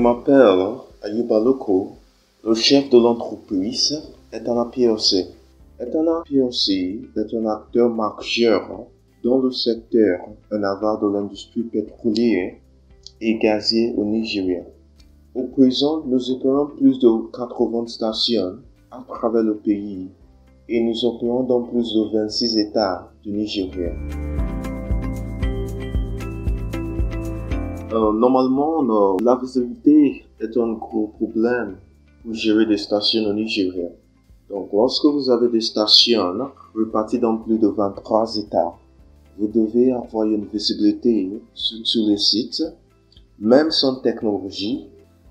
m'appelle Ayuba Loko. Le chef de l'entreprise Etana PLC. Etana PLC est un acteur majeur dans le secteur naval de l'industrie pétrolière et gazière au Nigeria. Au présent, nous opérons plus de 80 stations à travers le pays et nous opérons dans plus de 26 États du Nigeria. Normalement, la visibilité est un gros problème pour gérer des stations au Nigeria. Donc, lorsque vous avez des stations réparties dans plus de 23 États, vous devez avoir une visibilité sur tous les sites, même sans technologie.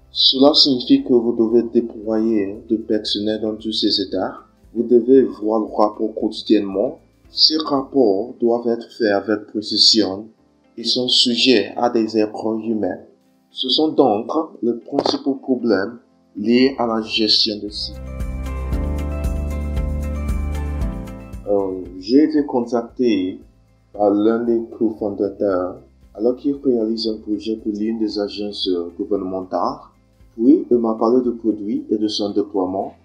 Cela signifie que vous devez déployer de personnel dans tous ces États. Vous devez voir le rapport quotidiennement. Ces rapports doivent être faits avec précision et sont sujets à des erreurs humaines. Ce sont donc les principaux problèmes liés à la gestion des sites. J'ai été contacté par l'un des cofondateurs alors qu'il réalise un projet pour l'une des agences gouvernementales. Puis, il m'a parlé de produits et de son déploiement.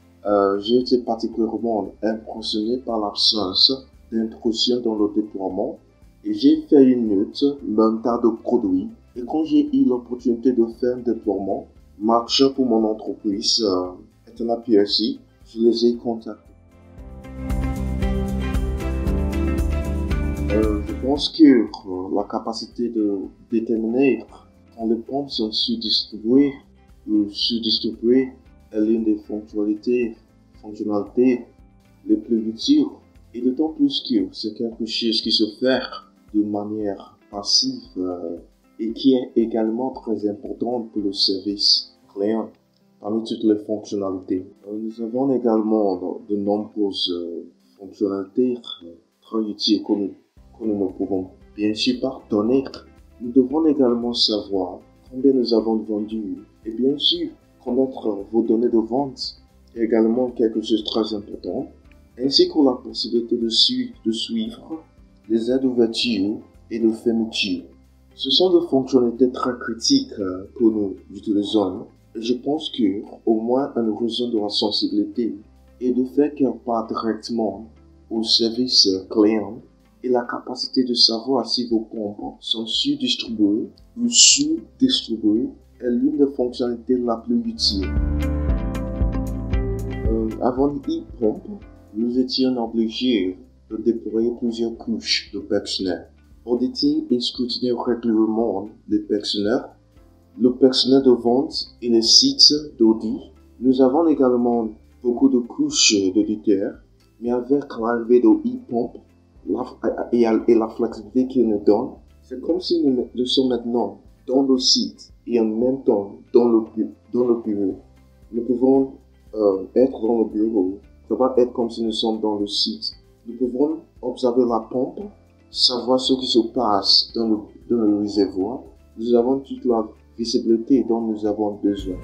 J'ai été particulièrement impressionné par l'absence d'intrusion dans le déploiement. Et j'ai fait une note d'un tas de produits. Et quand j'ai eu l'opportunité de faire un déploiement marchant pour mon entreprise, Etana PLC, je les ai contactés. Je pense que la capacité de déterminer quand les pompes sont sous-distribuées ou sous-distribuées est l'une des fonctionnalités les plus utiles. Et d'autant plus que c'est quelque chose qui se fait de manière passive et qui est également très important pour le service client parmi toutes les fonctionnalités. Nous avons également de nombreuses fonctionnalités très utiles que nous ne pouvons bien sûr pas donner. Nous devons également savoir combien nous avons vendu et bien sûr connaître vos données de vente est également quelque chose de très important, ainsi que la possibilité de suivre les aides d'ouverture et de fermeture. Ce sont des fonctionnalités très critiques que nous utilisons et je pense qu'au moins une raison de la sensibilité est de faire qu'elle part directement au service client et la capacité de savoir si vos pompes sont sous-distribuées ou sous-distribuées est l'une des fonctionnalités la plus utile. Avant l'e-pompe, nous étions obligés de déployer plusieurs couches de personnel, auditer et scrutiner régulièrement les personnels, le personnel de vente et les sites d'audit. Nous avons également beaucoup de couches d'auditeurs, mais avec l'arrivée de e-pompe et la flexibilité qu'il nous donne, c'est comme si nous sommes maintenant dans le site et en même temps dans le bureau. Nous pouvons être dans le bureau. Ça va être comme si nous sommes dans le site. Nous pouvons observer la pompe, savoir ce qui se passe dans le réservoir. Nous avons toute la visibilité dont nous avons besoin.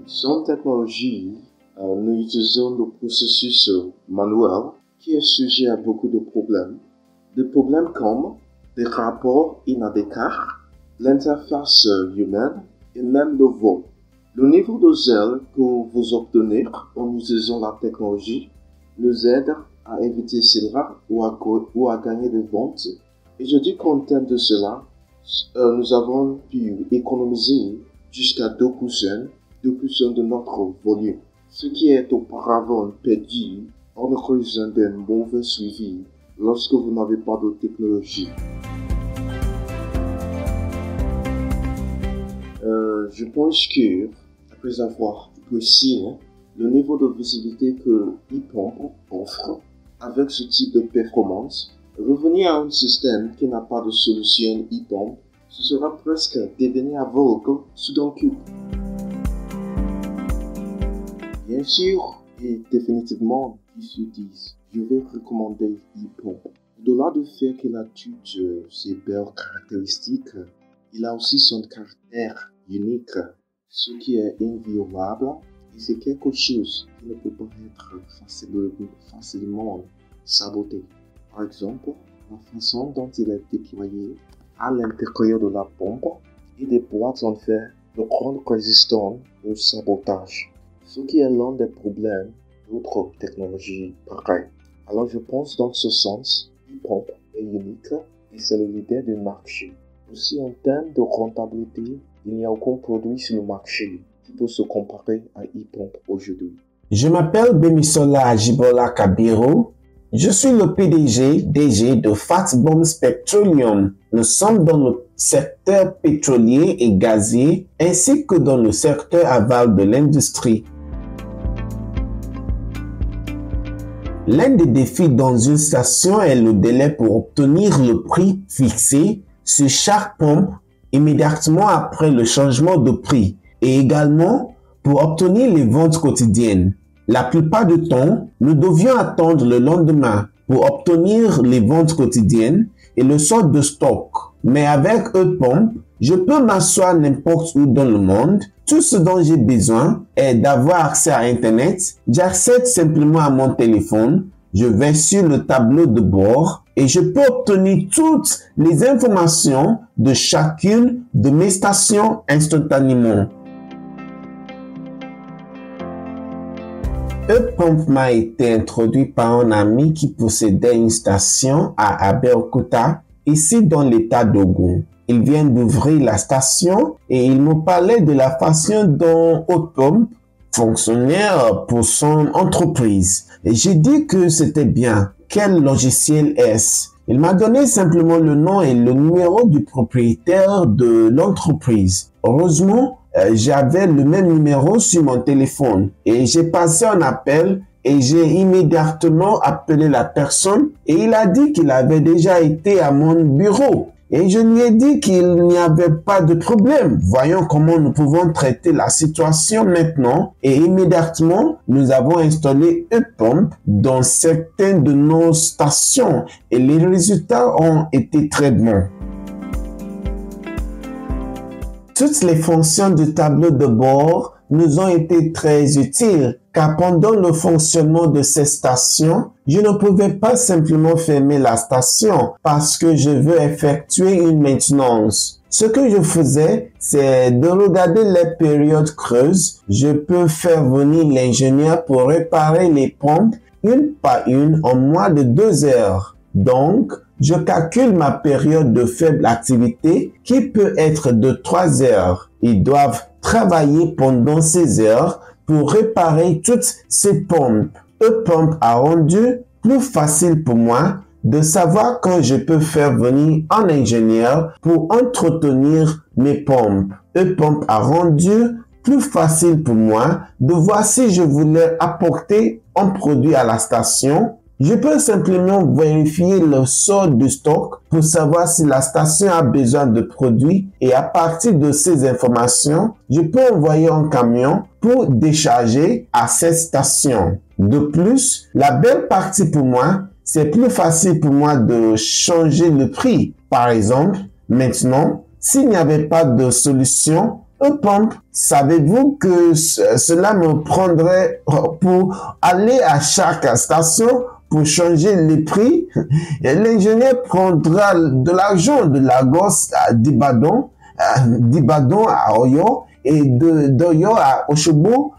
Sans technologie, nous utilisons le processus manuel qui est sujet à beaucoup de problèmes. Des problèmes comme des rapports inadéquats, l'interface humaine et même le vol. Le niveau de zèle que vous obtenez en utilisant la technologie nous aide à éviter cela ou à gagner des ventes. Et je dis qu'en termes de cela, nous avons pu économiser jusqu'à 2% de notre volume, ce qui est auparavant perdu en raison d'un mauvais suivi lorsque vous n'avez pas de technologie. Je pense que, après avoir apprécié le niveau de visibilité que e-pompe offre avec ce type de performance, revenir à un système qui n'a pas de solution e-pompe, ce sera presque devenir aveugle sous d'un coup. Bien sûr, et définitivement 10 sur 10, je vais recommander e-pompe. Au-delà du fait qu'il a toutes ses belles caractéristiques, il a aussi son caractère unique, ce qui est inviolable, et c'est quelque chose qui ne peut pas être facilement saboté. Par exemple, la façon dont il est déployé à l'intérieur de la pompe et des boîtes en fer de grande résistance au sabotage, ce qui est l'un des problèmes d'autres technologies pareilles. Alors je pense dans ce sens, e-pump est unique et c'est le leader du marché. Aussi en termes de rentabilité, il n'y a aucun produit sur le marché qui peut se comparer à e-pump aujourd'hui. Je m'appelle Bemisola Ajibola Kabiru. Je suis le DG de Fat Bombs Petroleum. Nous sommes dans le secteur pétrolier et gazier ainsi que dans le secteur aval de l'industrie. L'un des défis dans une station est le délai pour obtenir le prix fixé sur chaque pompe immédiatement après le changement de prix et également pour obtenir les ventes quotidiennes. La plupart du temps, nous devions attendre le lendemain pour obtenir les ventes quotidiennes et le solde de stock. Mais avec e-pump, je peux m'asseoir n'importe où dans le monde. Tout ce dont j'ai besoin est d'avoir accès à Internet. J'accède simplement à mon téléphone, je vais sur le tableau de bord et je peux obtenir toutes les informations de chacune de mes stations instantanément. e-pump m'a été introduit par un ami qui possédait une station à Abeokuta, ici dans l'état d'Ogun. Il vient d'ouvrir la station et il me parlait de la façon dont e-pump fonctionnait pour son entreprise. Et j'ai dit que c'était bien. Quel logiciel est-ce? Il m'a donné simplement le nom et le numéro du propriétaire de l'entreprise. Heureusement, j'avais le même numéro sur mon téléphone et j'ai passé un appel et j'ai immédiatement appelé la personne et il a dit qu'il avait déjà été à mon bureau. Et je lui ai dit qu'il n'y avait pas de problème. Voyons comment nous pouvons traiter la situation maintenant. Et immédiatement, nous avons installé e-pump dans certaines de nos stations. Et les résultats ont été très bons. Toutes les fonctions du tableau de bord nous ont été très utiles, car pendant le fonctionnement de ces stations, je ne pouvais pas simplement fermer la station parce que je veux effectuer une maintenance. Ce que je faisais, c'est de regarder les périodes creuses. Je peux faire venir l'ingénieur pour réparer les pompes une par une en moins de 2 heures. Donc, je calcule ma période de faible activité qui peut être de 3 heures. Ils doivent travailler pendant 6 heures pour réparer toutes ces pompes. e-pump a rendu plus facile pour moi de savoir quand je peux faire venir un ingénieur pour entretenir mes pompes. e-pump a rendu plus facile pour moi de voir si je voulais apporter un produit à la station. Je peux simplement vérifier le solde du stock pour savoir si la station a besoin de produits et à partir de ces informations, je peux envoyer un camion pour décharger à cette station. De plus, la belle partie pour moi, c'est plus facile pour moi de changer le prix. Par exemple, maintenant, s'il n'y avait pas de solution, e-pump, savez-vous que cela me prendrait pour aller à chaque station pour changer les prix, et l'ingénieur prendra de l'argent de Lagos à d'Ibadan à Oyo et d'Oyo à Osogbo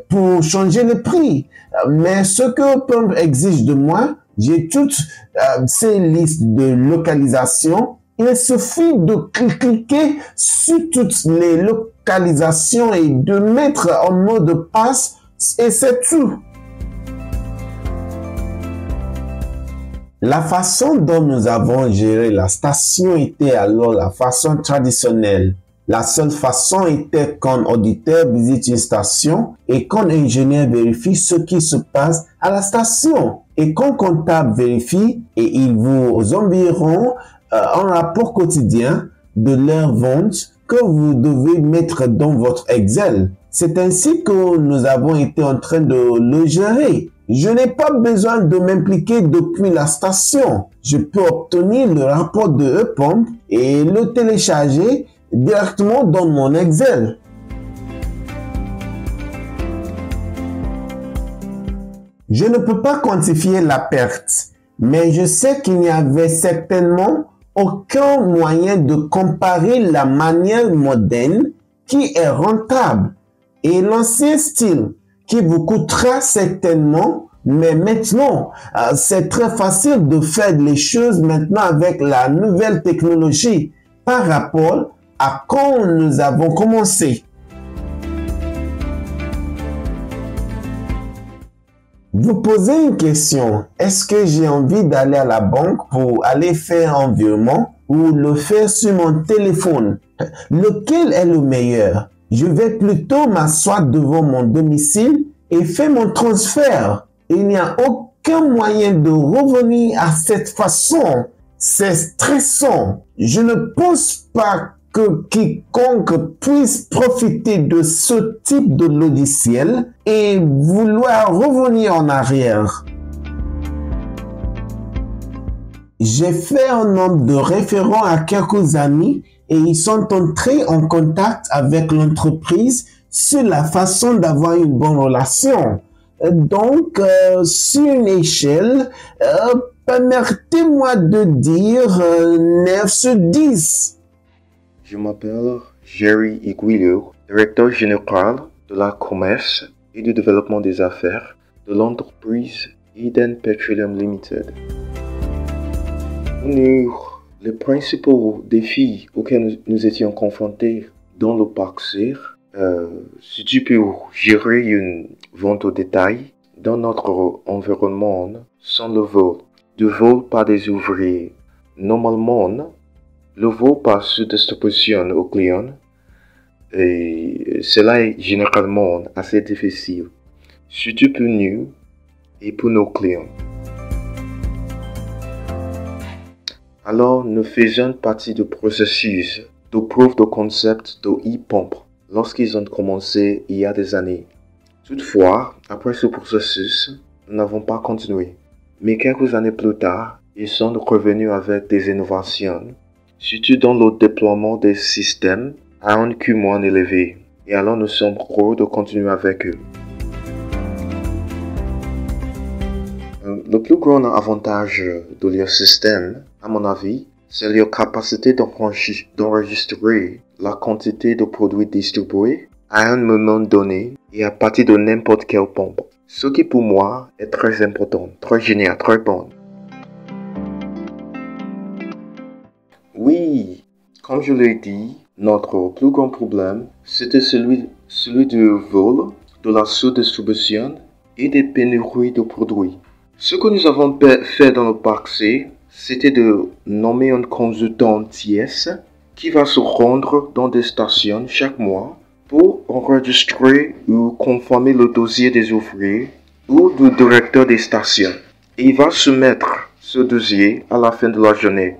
pour changer le prix. Mais ce que e-pump exige de moi, j'ai toutes ces listes de localisation. Il suffit de cliquer sur toutes les localisations et de mettre en mode passe et c'est tout. La façon dont nous avons géré la station était alors la façon traditionnelle. La seule façon était qu'un auditeur visite une station et qu'un ingénieur vérifie ce qui se passe à la station. Et qu'un comptable vérifie et ils vous enverront un rapport quotidien de leurs ventes que vous devez mettre dans votre Excel. C'est ainsi que nous avons été en train de le gérer. Je n'ai pas besoin de m'impliquer depuis la station. Je peux obtenir le rapport de e-pump et le télécharger directement dans mon Excel. Je ne peux pas quantifier la perte, mais je sais qu'il y avait certainement aucun moyen de comparer la manière moderne qui est rentable et l'ancien style qui vous coûtera certainement, mais maintenant, c'est très facile de faire les choses maintenant avec la nouvelle technologie par rapport à quand nous avons commencé. Vous posez une question, est-ce que j'ai envie d'aller à la banque pour aller faire un virement ou le faire sur mon téléphone? Lequel est le meilleur? Je vais plutôt m'asseoir devant mon domicile et faire mon transfert. Il n'y a aucun moyen de revenir à cette façon. C'est stressant. Je ne pense pas que quiconque puisse profiter de ce type de logiciel et vouloir revenir en arrière. J'ai fait un nombre de référents à quelques amis et ils sont entrés en contact avec l'entreprise sur la façon d'avoir une bonne relation. Donc, sur une échelle, permettez-moi de dire 9 sur 10. Je m'appelle Jerry Iguilio, directeur général de la commerce et du développement des affaires de l'entreprise Eden Petroleum Limited. Les principaux défis auxquels nous étions confrontés dans le passé, c'est pour gérer une vente au détail dans notre environnement sans le vol, de vol par des ouvriers. Normalement, le vol passe sur distribution aux clients et cela est généralement assez difficile, surtout pour nous et pour nos clients. Alors, nous faisons partie du processus de proof de concept de e-pump lorsqu'ils ont commencé il y a des années. Toutefois, après ce processus, nous n'avons pas continué. Mais quelques années plus tard, ils sont revenus avec des innovations, surtout dans le déploiement des systèmes à un coût moins élevé. Et alors nous sommes heureux de continuer avec eux. Le plus grand avantage de leur système, à mon avis, c'est leur capacité d'enregistrer la quantité de produits distribués à un moment donné et à partir de n'importe quelle pompe. Ce qui pour moi est très important, très génial, très bon. Oui, comme je l'ai dit, notre plus grand problème, c'était celui du vol, de la sous-distribution et des pénuries de produits. Ce que nous avons fait dans le passé, c'était de nommer un consultant tierce qui va se rendre dans des stations chaque mois pour enregistrer ou conformer le dossier des ouvriers ou du directeur des stations. Et il va soumettre ce dossier à la fin de la journée.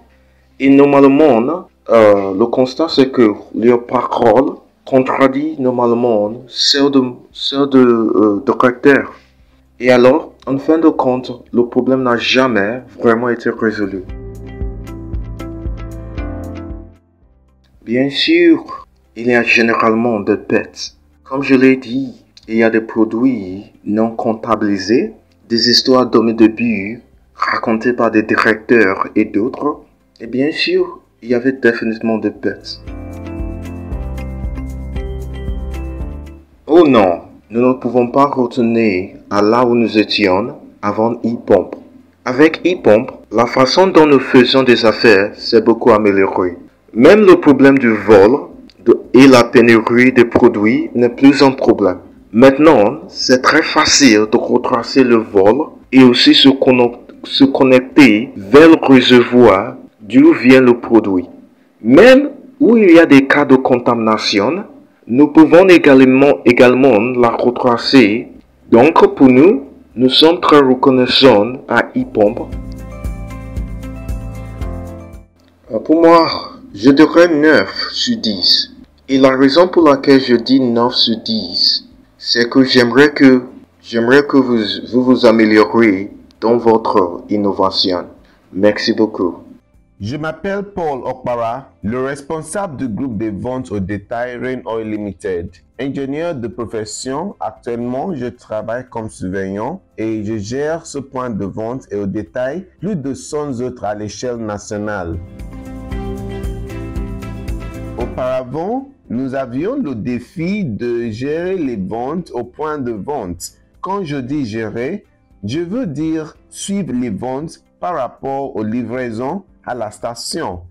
Et normalement, le constat c'est que leur parole contradit normalement celle de directeur. Et alors, en fin de compte, le problème n'a jamais vraiment été résolu. Bien sûr, il y a généralement des pertes. Comme je l'ai dit, il y a des produits non comptabilisés, des histoires d'hommes de but racontées par des directeurs et d'autres. Et bien sûr, il y avait définitivement des pertes. Oh non, nous ne pouvons pas retourner à là où nous étions avant e-pump. Avec e-pump, la façon dont nous faisons des affaires s'est beaucoup améliorée. Même le problème du vol et la pénurie des produits n'est plus un problème. Maintenant, c'est très facile de retracer le vol et aussi se connecter vers le réservoir d'où vient le produit. Même où il y a des cas de contamination, nous pouvons également la retracer. Donc pour nous, nous sommes très reconnaissants à e-pump. Pour moi, je dirais 9 sur 10. Et la raison pour laquelle je dis 9 sur 10, c'est que j'aimerais que vous amélioriez dans votre innovation. Merci beaucoup. Je m'appelle Paul Okpara, le responsable du groupe de ventes au détail Rain Oil Limited. Ingénieur de profession, actuellement je travaille comme surveillant et je gère ce point de vente et au détail plus de 100 autres à l'échelle nationale. Auparavant, nous avions le défi de gérer les ventes au point de vente. Quand je dis gérer, je veux dire suivre les ventes par rapport aux livraisons à la station.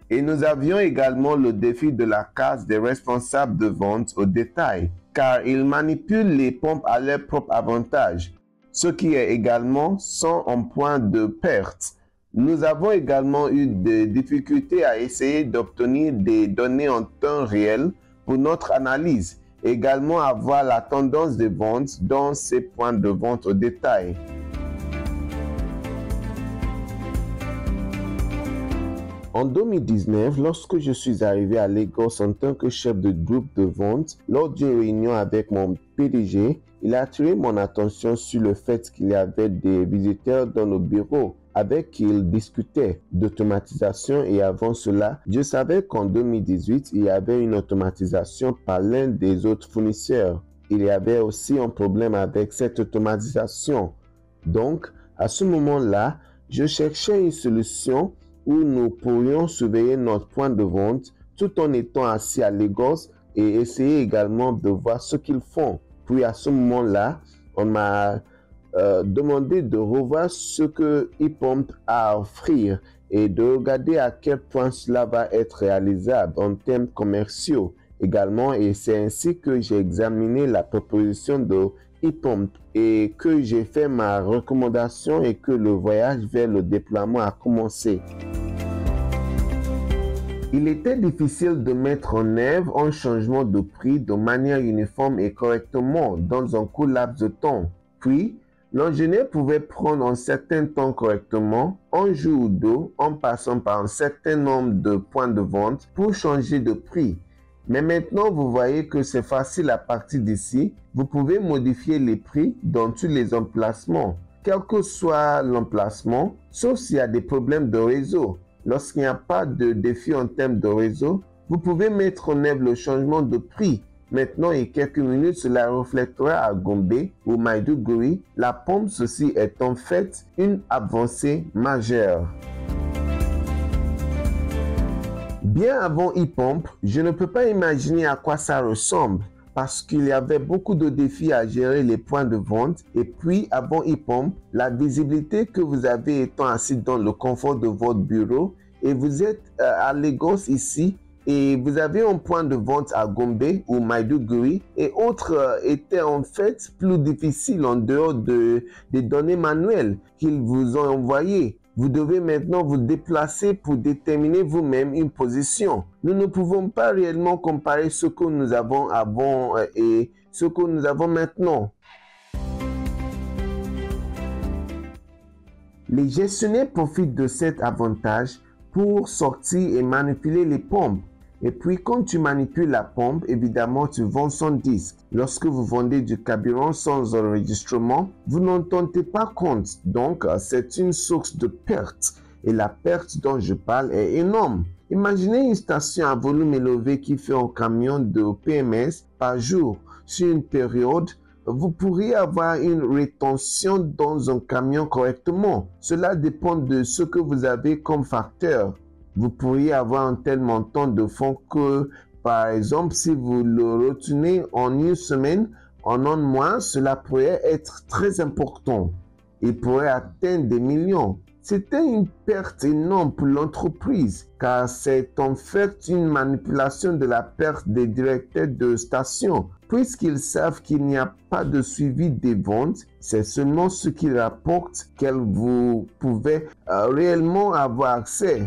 Et nous avions également le défi de la case des responsables de vente au détail, car ils manipulent les pompes à leur propre avantage, ce qui est également sans un point de perte. Nous avons également eu des difficultés à essayer d'obtenir des données en temps réel pour notre analyse, également avoir la tendance des ventes dans ces points de vente au détail. En 2019, lorsque je suis arrivé à Lagos en tant que chef de groupe de vente, lors d'une réunion avec mon PDG, il a attiré mon attention sur le fait qu'il y avait des visiteurs dans nos bureaux avec qui il discutait d'automatisation et avant cela, je savais qu'en 2018, il y avait une automatisation par l'un des autres fournisseurs. Il y avait aussi un problème avec cette automatisation. Donc, à ce moment-là, je cherchais une solution où nous pourrions surveiller notre point de vente tout en étant assis à Lagos et essayer également de voir ce qu'ils font. Puis à ce moment-là, on m'a demandé de revoir ce que ePump a à offrir et de regarder à quel point cela va être réalisable en termes commerciaux également. Et c'est ainsi que j'ai examiné la proposition de ePump et que j'ai fait ma recommandation et que le voyage vers le déploiement a commencé. Il était difficile de mettre en œuvre un changement de prix de manière uniforme et correctement dans un court laps de temps. Puis, l'ingénieur pouvait prendre un certain temps correctement, un jour ou deux, en passant par un certain nombre de points de vente pour changer de prix. Mais maintenant, vous voyez que c'est facile à partir d'ici. Vous pouvez modifier les prix dans tous les emplacements, quel que soit l'emplacement, sauf s'il y a des problèmes de réseau. Lorsqu'il n'y a pas de défi en termes de réseau, vous pouvez mettre en œuvre le changement de prix. Maintenant, en quelques minutes, cela reflètera à Gombe ou Maiduguri. La pompe, ceci est en fait une avancée majeure. Bien avant ePump, je ne peux pas imaginer à quoi ça ressemble parce qu'il y avait beaucoup de défis à gérer les points de vente. Et puis, avant ePump, la visibilité que vous avez étant assis dans le confort de votre bureau et vous êtes à Lagos ici et vous avez un point de vente à Gombe ou Maiduguri et autres étaient en fait plus difficiles en dehors des données manuelles qu'ils vous ont envoyées. Vous devez maintenant vous déplacer pour déterminer vous-même une position. Nous ne pouvons pas réellement comparer ce que nous avons avant et ce que nous avons maintenant. Les gestionnaires profitent de cet avantage pour sortir et manipuler les pompes. Et puis, quand tu manipules la pompe, évidemment, tu vends son disque. Lorsque vous vendez du carburant sans enregistrement, vous n'en tenez pas compte. Donc, c'est une source de perte. Et la perte dont je parle est énorme. Imaginez une station à volume élevé qui fait un camion de PMS par jour. Sur une période, vous pourriez avoir une rétention dans un camion correctement. Cela dépend de ce que vous avez comme facteur. Vous pourriez avoir un tel montant de fonds que, par exemple, si vous le retenez en une semaine, en un mois, cela pourrait être très important. Il pourrait atteindre des millions. C'était une perte énorme pour l'entreprise, car c'est en fait une manipulation de la perte des directeurs de station. Puisqu'ils savent qu'il n'y a pas de suivi des ventes, c'est seulement ce qu'ils rapportent que vous pouvez réellement avoir accès.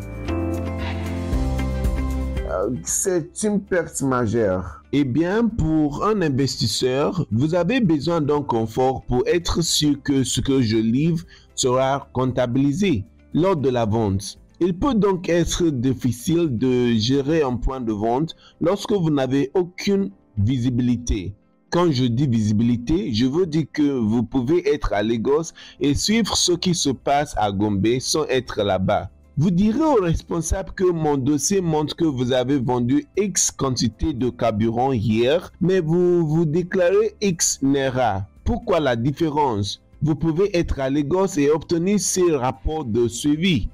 C'est une perte majeure. Eh bien, pour un investisseur, vous avez besoin d'un confort pour être sûr que ce que je livre sera comptabilisé lors de la vente. Il peut donc être difficile de gérer un point de vente lorsque vous n'avez aucune visibilité. Quand je dis visibilité, je veux dire que vous pouvez être à Lagos et suivre ce qui se passe à Gombe sans être là-bas. Vous direz au responsable que mon dossier montre que vous avez vendu X quantité de carburant hier, mais vous déclarez X Naira. Pourquoi la différence? Vous pouvez être à Lagos et obtenir ces rapports de suivi.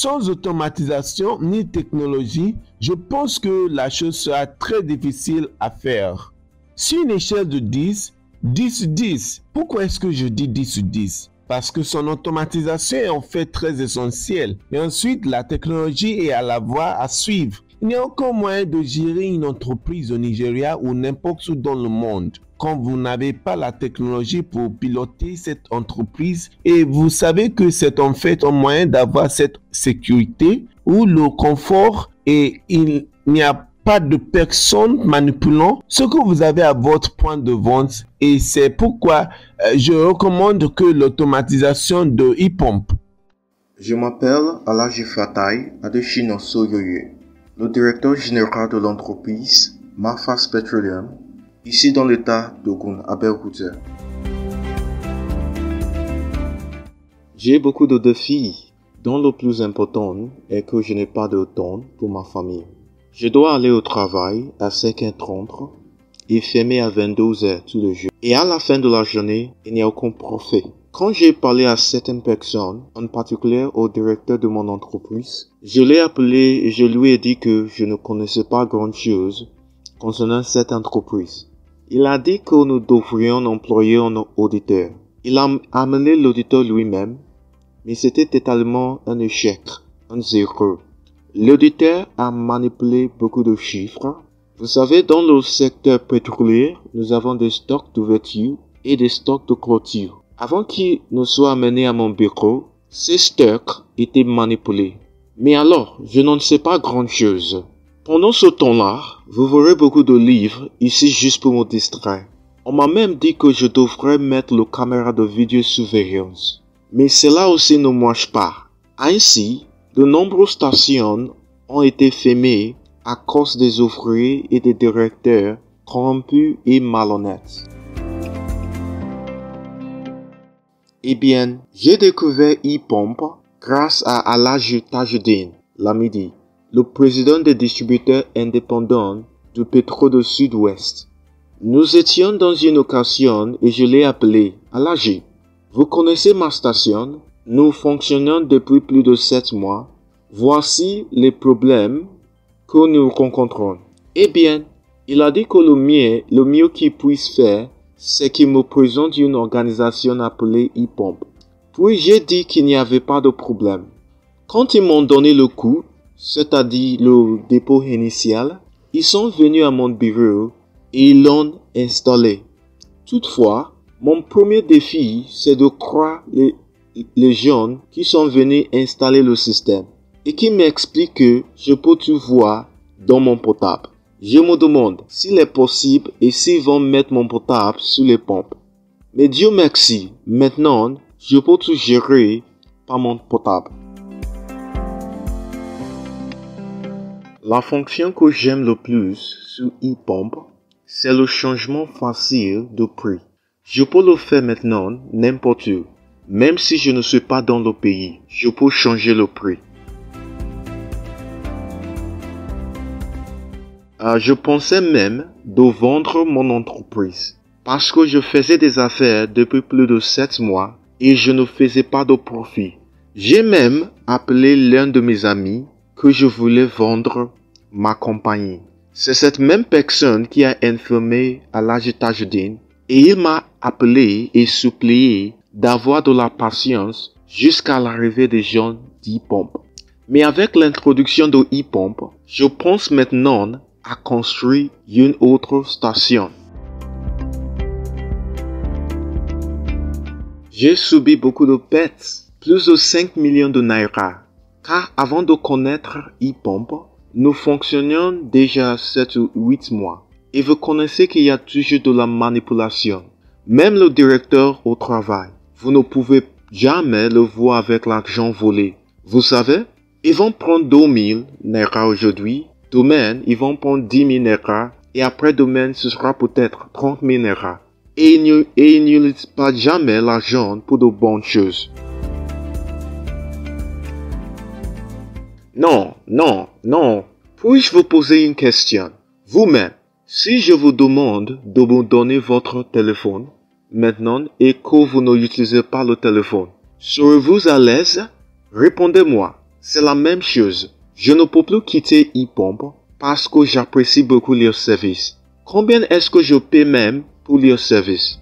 Sans automatisation ni technologie, je pense que la chose sera très difficile à faire. Sur une échelle de 10 sur 10. Pourquoi est-ce que je dis 10 sur 10? Parce que son automatisation est en fait très essentielle. Et ensuite, la technologie est à la voie à suivre. Il n'y a aucun moyen de gérer une entreprise au Nigeria ou n'importe où dans le monde quand vous n'avez pas la technologie pour piloter cette entreprise. Et vous savez que c'est en fait un moyen d'avoir cette sécurité ou le confort et il n'y a pas de personne manipulant ce que vous avez à votre point de vente. Et c'est pourquoi je recommande que l'automatisation de ePump. Je m'appelle Alaji Fatai Adeshina Soyoye, le directeur général de l'entreprise Mafas Petroleum, ici dans l'état d'Ogun, à Abeokuta. J'ai beaucoup de défis, dont le plus important est que je n'ai pas de temps pour ma famille. Je dois aller au travail à 5h30 et fermer à 22h tous les jours. Et à la fin de la journée, il n'y a aucun profit. Quand j'ai parlé à certaines personnes, en particulier au directeur de mon entreprise, je l'ai appelé et je lui ai dit que je ne connaissais pas grand-chose concernant cette entreprise. Il a dit que nous devrions employer un auditeur. Il a amené l'auditeur lui-même, mais c'était totalement un échec, un zéro. L'auditeur a manipulé beaucoup de chiffres. Vous savez, dans le secteur pétrolier, nous avons des stocks d'ouverture et des stocks de clôture. Avant qu'il ne soit amené à mon bureau, ces stocks étaient manipulés. Mais alors, je n'en sais pas grand-chose. Pendant ce temps-là, vous verrez beaucoup de livres ici juste pour me distraire. On m'a même dit que je devrais mettre la caméra de vidéosurveillance. Mais cela aussi ne marche pas. Ainsi, de nombreuses stations ont été fermées à cause des ouvriers et des directeurs corrompus et malhonnêtes. Eh bien, j'ai découvert ePump grâce à Alaji Tajuddin Lamidi, le président des distributeurs indépendants du pétrole du Sud-Ouest. Nous étions dans une occasion et je l'ai appelé Alaji. Vous connaissez ma station? Nous fonctionnons depuis plus de 7 mois. Voici les problèmes que nous rencontrons. Eh bien, il a dit que le mieux qu'il puisse faire, c'est qu'il me présente une organisation appelée ePump. Puis j'ai dit qu'il n'y avait pas de problème. Quand ils m'ont donné le coût, c'est-à-dire le dépôt initial, ils sont venus à mon bureau et ils l'ont installé. Toutefois, mon premier défi, c'est de croire les gens qui sont venus installer le système et qui m'expliquent que je peux tout voir dans mon portable. Je me demande s'il est possible et s'ils vont mettre mon portable sur les pompes. Mais Dieu merci, maintenant, je peux tout gérer par mon portable. La fonction que j'aime le plus sur ePump, c'est le changement facile de prix. Je peux le faire maintenant n'importe où. Même si je ne suis pas dans le pays, je peux changer le prix. Je pensais même de vendre mon entreprise parce que je faisais des affaires depuis plus de 7 mois et je ne faisais pas de profit. J'ai même appelé l'un de mes amis que je voulais vendre ma compagnie. C'est cette même personne qui a informé Alaji Tajuddin et il m'a appelé et supplié d'avoir de la patience jusqu'à l'arrivée des gens d'ePump. Mais avec l'introduction de ePump, je pense maintenant à construire une autre station. J'ai subi beaucoup de pertes, plus de 5 millions de naira, car avant de connaître ePump, nous fonctionnions déjà 7 ou 8 mois. Et vous connaissez qu'il y a toujours de la manipulation. Même le directeur au travail, vous ne pouvez jamais le voir avec l'argent volé. Vous savez, ils vont prendre 2000 naira aujourd'hui, demain ils vont prendre 10 000 naira et après demain ce sera peut-être 30 000 naira. Et ils n'utilisent pas jamais l'argent pour de bonnes choses. Non. Puis-je vous poser une question? Vous-même, si je vous demande de me donner votre téléphone maintenant et que vous n'utilisez pas le téléphone, serez-vous à l'aise? Répondez-moi. c'est la même chose. Je ne peux plus quitter ePump parce que j'apprécie beaucoup leur service. Combien est-ce que je paie même pour leur service?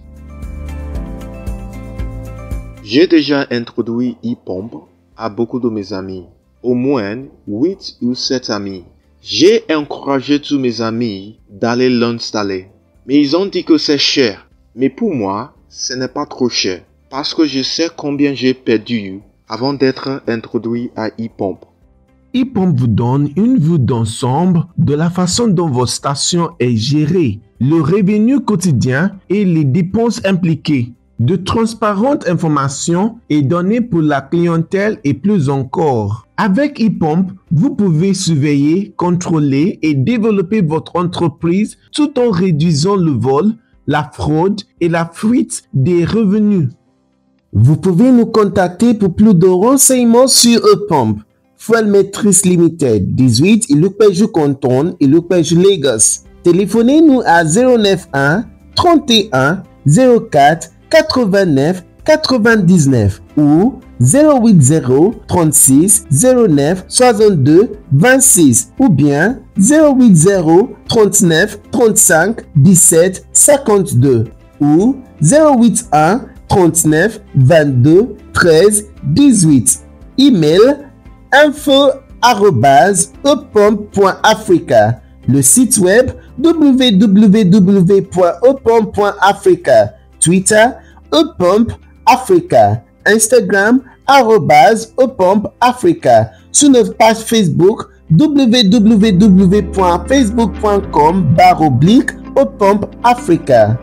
J'ai déjà introduit ePump à beaucoup de mes amis, au moins 8 ou 7 amis. J'ai encouragé tous mes amis d'aller l'installer, mais ils ont dit que c'est cher. Mais pour moi, ce n'est pas trop cher, parce que je sais combien j'ai perdu avant d'être introduit à ePump. ePump vous donne une vue d'ensemble de la façon dont votre station est gérée, le revenu quotidien et les dépenses impliquées. De transparentes informations et données pour la clientèle et plus encore. Avec ePump, vous pouvez surveiller, contrôler et développer votre entreprise tout en réduisant le vol, la fraude et la fuite des revenus. Vous pouvez nous contacter pour plus de renseignements sur ePump. Fuel Matrix Limited, 18 Ilupeju Canton, Ilupeju Lagos. Téléphonez-nous à 091 31 04 89 99 ou 080 36 09 62 26 ou bien 080 39 35 17 52 ou 081 39 22 13 18. Email info@epump.africa. Le site web www.epump.africa. Twitter, ePump Africa. Instagram, @ePump Africa. Sur notre page Facebook, www.facebook.com/ePump Africa.